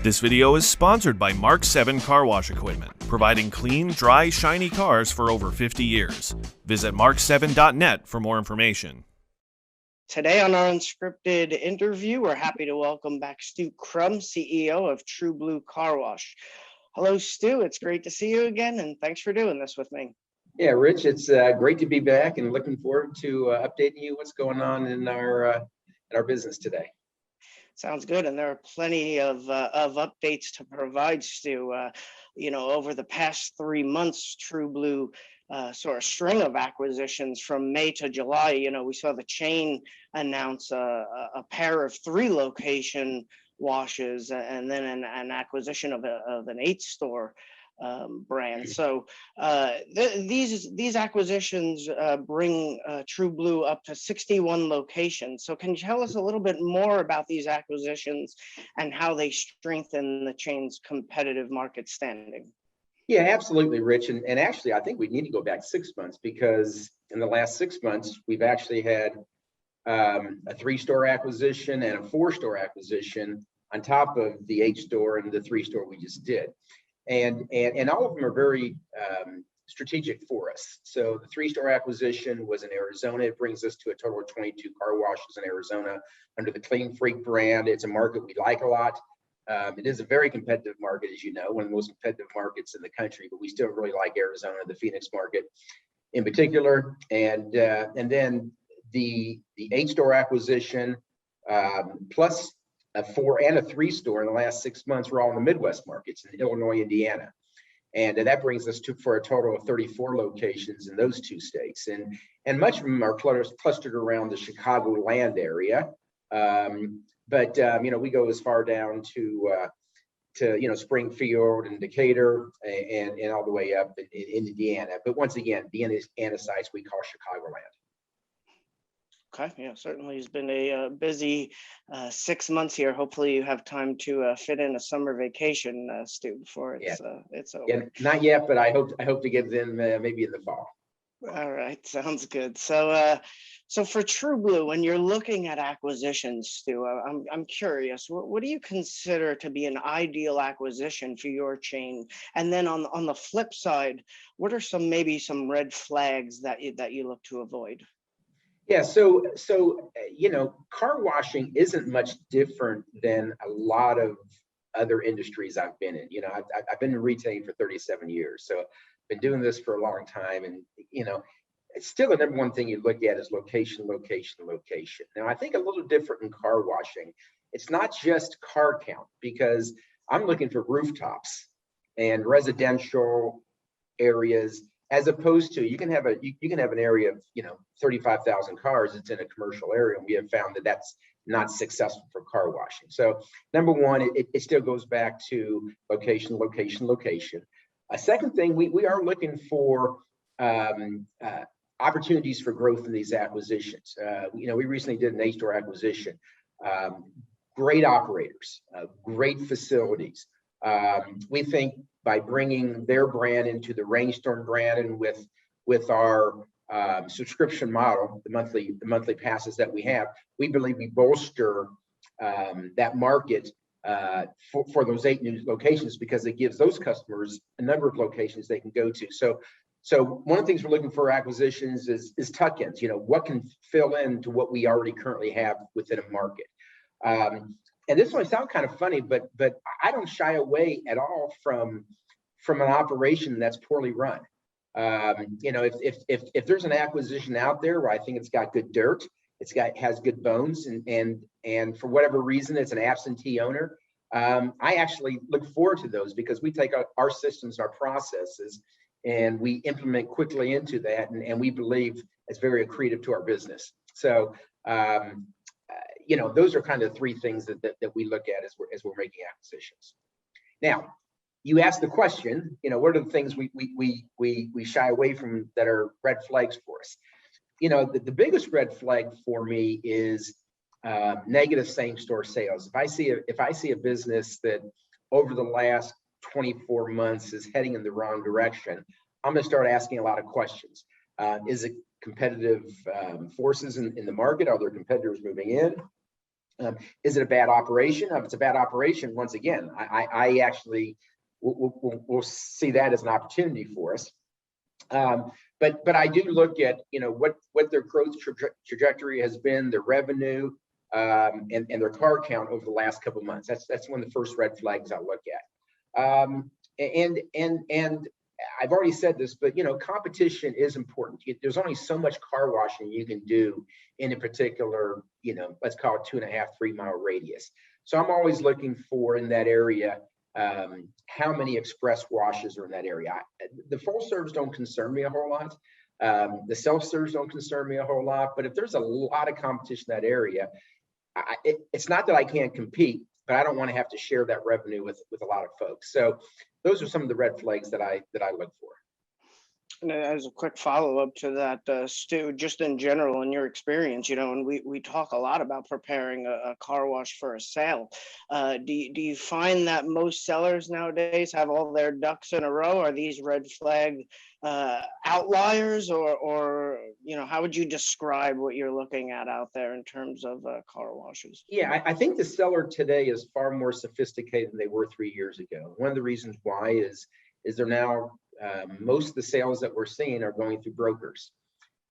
This video is sponsored by Mark 7 Car Wash Equipment, providing clean, dry, shiny cars for over 50 years. Visit mark7.net for more information. Today on our unscripted interview, we're happy to welcome back Stu Crum, CEO of True Blue Car Wash. Hello, Stu. It's great to see you again, and thanks for doing this with me. Yeah, Rich, it's great to be back and looking forward to updating you what's going on in our business today. Sounds good, and there are plenty of updates to provide, Stu. Over the past 3 months, True Blue sort of string of acquisitions from May to July. We saw the chain announce a pair of 3 location washes, and then an acquisition of an 8-store brand. So these acquisitions bring True Blue up to 61 locations. So can you tell us a little bit more about these acquisitions and how they strengthen the chain's competitive market standing? Yeah, absolutely, Rich. And actually, I think we need to go back 6 months, because in the last 6 months, we've actually had a 3-store acquisition and a 4-store acquisition on top of the 8-store and the 3-store we just did. And all of them are very strategic for us. So the 3-store acquisition was in Arizona. It brings us to a total of 22 car washes in Arizona under the Clean Freak brand. It's a market we like a lot. It is a very competitive market, as you know, one of the most competitive markets in the country, but we still really like Arizona, the Phoenix market in particular. And then the 8-store acquisition, plus a 4 and a 3-store in the last 6 months were all in the Midwest markets in Illinois, Indiana. And that brings us for a total of 34 locations in those 2 states. And much of them are clustered around the Chicagoland area. But we go as far down to Springfield and Decatur and all the way up in Indiana. But once again, the Indiana sites we call Chicagoland. Okay, yeah, certainly it's been a busy 6 months here. Hopefully you have time to fit in a summer vacation, Stu, before it's over. Yeah, not yet, but I hope to get in maybe in the fall. All right, sounds good. So for True Blue, when you're looking at acquisitions, Stu, I'm curious, what do you consider to be an ideal acquisition for your chain? And then on the flip side, what are maybe some red flags that you look to avoid? Yeah, so car washing isn't much different than a lot of other industries I've been in. I've been in retailing for 37 years, so I've been doing this for a long time, and it's still the number one thing you look at is location, location, location. Now, I think a little different in car washing. It's not just car count, because I'm looking for rooftops and residential areas, as opposed to you can have an area of 35,000 cars. It's in a commercial area, and we have found that that's not successful for car washing. So number one, it still goes back to location, location, location. A second thing, we are looking for opportunities for growth in these acquisitions. We recently did an 8-store acquisition. Great operators, great facilities. We think by bringing their brand into the Rainstorm brand, and with our subscription model, the monthly passes that we have, we believe we bolster that market for those 8 new locations, because it gives those customers a number of locations they can go to. So one of the things we're looking for acquisitions is tuck-ins. What can fill into what we already currently have within a market. And this might sound kind of funny, but I don't shy away at all from an operation that's poorly run. If there's an acquisition out there where I think it's got good dirt, has good bones, and for whatever reason it's an absentee owner, I actually look forward to those, because we take our systems, our processes, and we implement quickly into that, and we believe it's very accretive to our business. So those are kind of 3 things that we look at as we're making acquisitions. Now, you asked the question, what are the things we shy away from that are red flags for us? The biggest red flag for me is negative same-store sales. If I see a business that over the last 24 months is heading in the wrong direction, I'm going to start asking a lot of questions. Is it competitive forces in the market? Are there competitors moving in? Is it a bad operation? If it's a bad operation, once again, I actually will see that as an opportunity for us. But I do look at, what their growth trajectory has been, their revenue, and their car count over the last couple of months. That's one of the first red flags I look at. And I've already said this, but competition is important. There's only so much car washing you can do in a particular, let's call it 2.5, 3 mile radius. So I'm always looking for in that area, how many express washes are in that area. The full serves don't concern me a whole lot. The self serves don't concern me a whole lot. But if there's a lot of competition in that area, it's not that I can't compete, but I don't want to have to share that revenue with a lot of folks. So those are some of the red flags that I look for. And as a quick follow-up to that, Stu, just in general, in your experience, and we talk a lot about preparing a car wash for a sale. Do you find that most sellers nowadays have all their ducks in a row? Are these red flag outliers, or how would you describe what you're looking at out there in terms of car washes? Yeah, I think the seller today is far more sophisticated than they were 3 years ago. One of the reasons why is they're now most of the sales that we're seeing are going through brokers,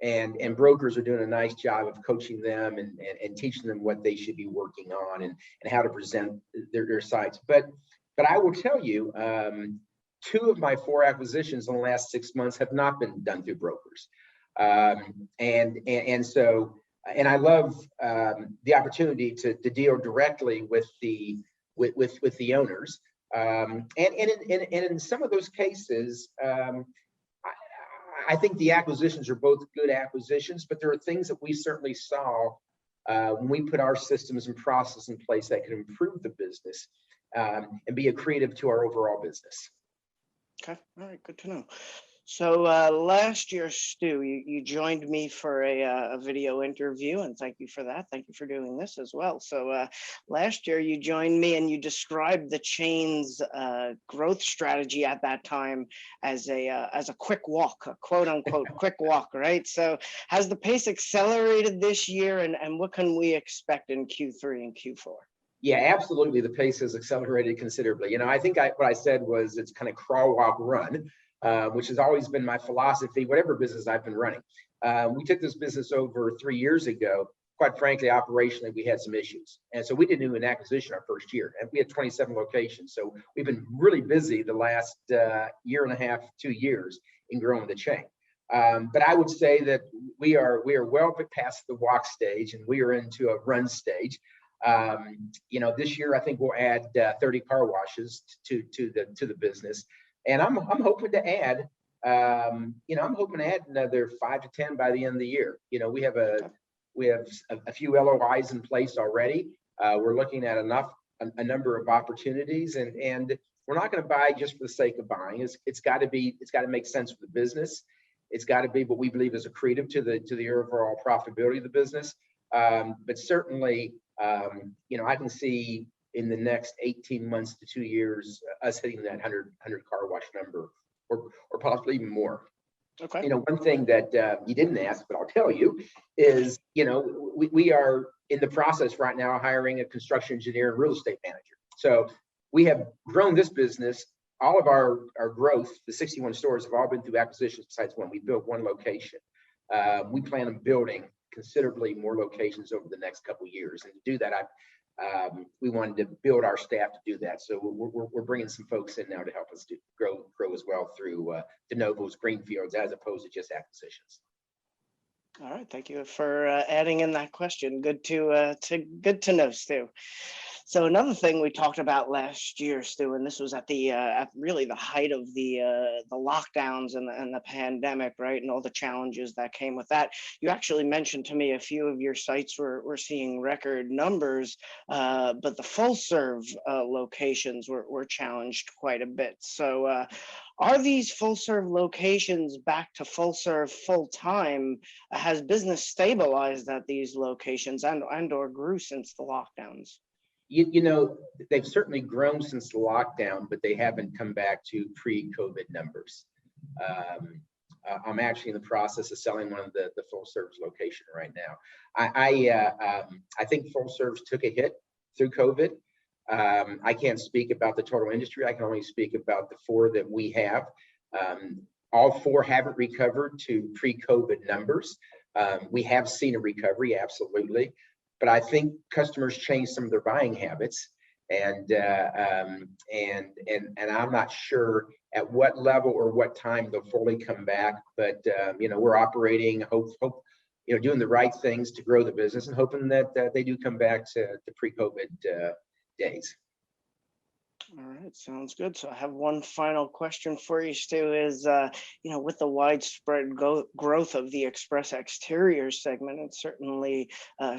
and brokers are doing a nice job of coaching them and teaching them what they should be working on and how to present their sites. But I will tell you, 2 of my 4 acquisitions in the last 6 months have not been done through brokers, and so I love the opportunity to deal directly with the owners. And in some of those cases, I think the acquisitions are both good acquisitions, but there are things that we certainly saw when we put our systems and process in place that can improve the business and be accretive to our overall business. Okay, all right, good to know. So last year, Stu, you joined me for a video interview, and thank you for that. Thank you for doing this as well. So last year, you joined me and you described the chain's growth strategy at that time as a quick walk, a quote unquote quick walk, right? So has the pace accelerated this year, and what can we expect in Q3 and Q4? Yeah, absolutely. The pace has accelerated considerably. I think what I said was it's kind of crawl, walk, run. Which has always been my philosophy, whatever business I've been running. We took this business over 3 years ago. Quite frankly, operationally, we had some issues. And so we didn't do an acquisition our first year. And we had 27 locations. So we've been really busy the last 1.5, 2 years in growing the chain. But I would say that we are well past the walk stage, and we are into a run stage. This year, I think we'll add 30 car washes to the business. And I'm hoping to add, another 5 to 10 by the end of the year. We have a few LOIs in place already. We're looking at a number of opportunities, and we're not going to buy just for the sake of buying. It's got to make sense for the business. It's got to be what we believe is accretive to the overall profitability of the business. But certainly, I can see in the next 18 months to 2 years, us hitting that 100 car wash number, or possibly even more. Okay. One thing that you didn't ask, but I'll tell you, is we are in the process right now hiring a construction engineer and real estate manager. So we have grown this business. All of our growth, the 61 stores, have all been through acquisitions besides one. We built 1 location. We plan on building considerably more locations over the next couple of years, and to do that, we wanted to build our staff to do that. So we're bringing some folks in now to help us grow as well through de novos, greenfields, as opposed to just acquisitions. All right, thank you for adding in that question. Good to know, Stu. So another thing we talked about last year, Stu, and this was at really the height of the lockdowns and the pandemic, right, and all the challenges that came with that. You actually mentioned to me a few of your sites were seeing record numbers, but the full serve locations were challenged quite a bit. So are these full serve locations back to full serve full time? Has business stabilized at these locations and or grew since the lockdowns? They've certainly grown since the lockdown, but they haven't come back to pre-COVID numbers. I'm actually in the process of selling one of the full service location right now. I think full service took a hit through COVID. I can't speak about the total industry. I can only speak about the 4 that we have. All 4 haven't recovered to pre-COVID numbers. We have seen a recovery, absolutely, but I think customers changed some of their buying habits, and I'm not sure at what level or what time they'll fully come back. But we're operating, hope doing the right things to grow the business, and hoping that they do come back to pre-COVID days. All right, sounds good. So I have one final question for you, Stu, is, with the widespread growth of the express exterior segment, and certainly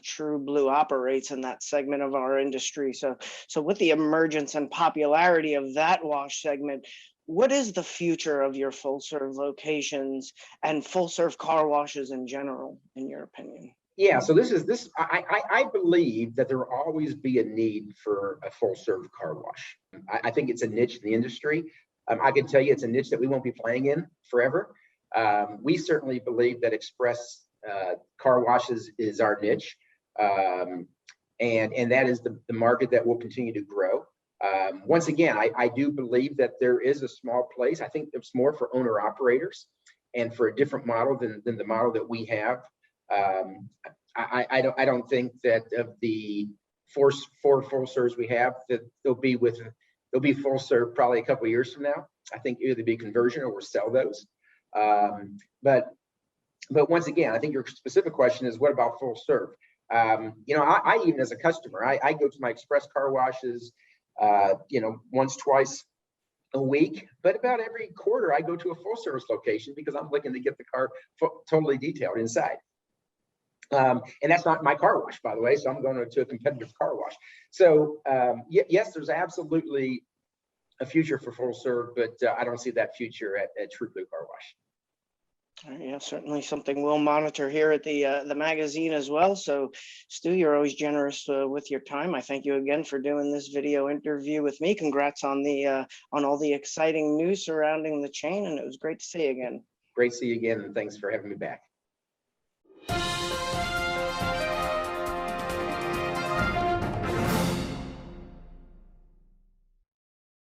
True Blue operates in that segment of our industry. So with the emergence and popularity of that wash segment, what is the future of your full serve locations and full serve car washes in general, in your opinion? Yeah, so I believe that there will always be a need for a full serve car wash. I think it's a niche in the industry. I can tell you it's a niche that we won't be playing in forever. We certainly believe that express car washes is our niche, and that is the market that will continue to grow. Once again, I do believe that there is a small place. I think it's more for owner operators and for a different model than the model that we have. I don't think that of the four full serves we have, that they'll be full serve probably a couple of years from now. I think either be conversion or we'll sell those. But once again, I think your specific question is, what about full serve? I even as a customer, I go to my express car washes, once, twice a week, but about every quarter I go to a full service location because I'm looking to get the car totally detailed inside. And that's not my car wash, by the way, so I'm going to a competitive car wash. So yes, there's absolutely a future for full serve, but I don't see that future at True Blue Car Wash. Yeah, certainly something we'll monitor here at the magazine as well. So Stu, you're always generous with your time. I thank you again for doing this video interview with me. Congrats on all the exciting news surrounding the chain, and it was great to see you again. Great to see you again, and thanks for having me back.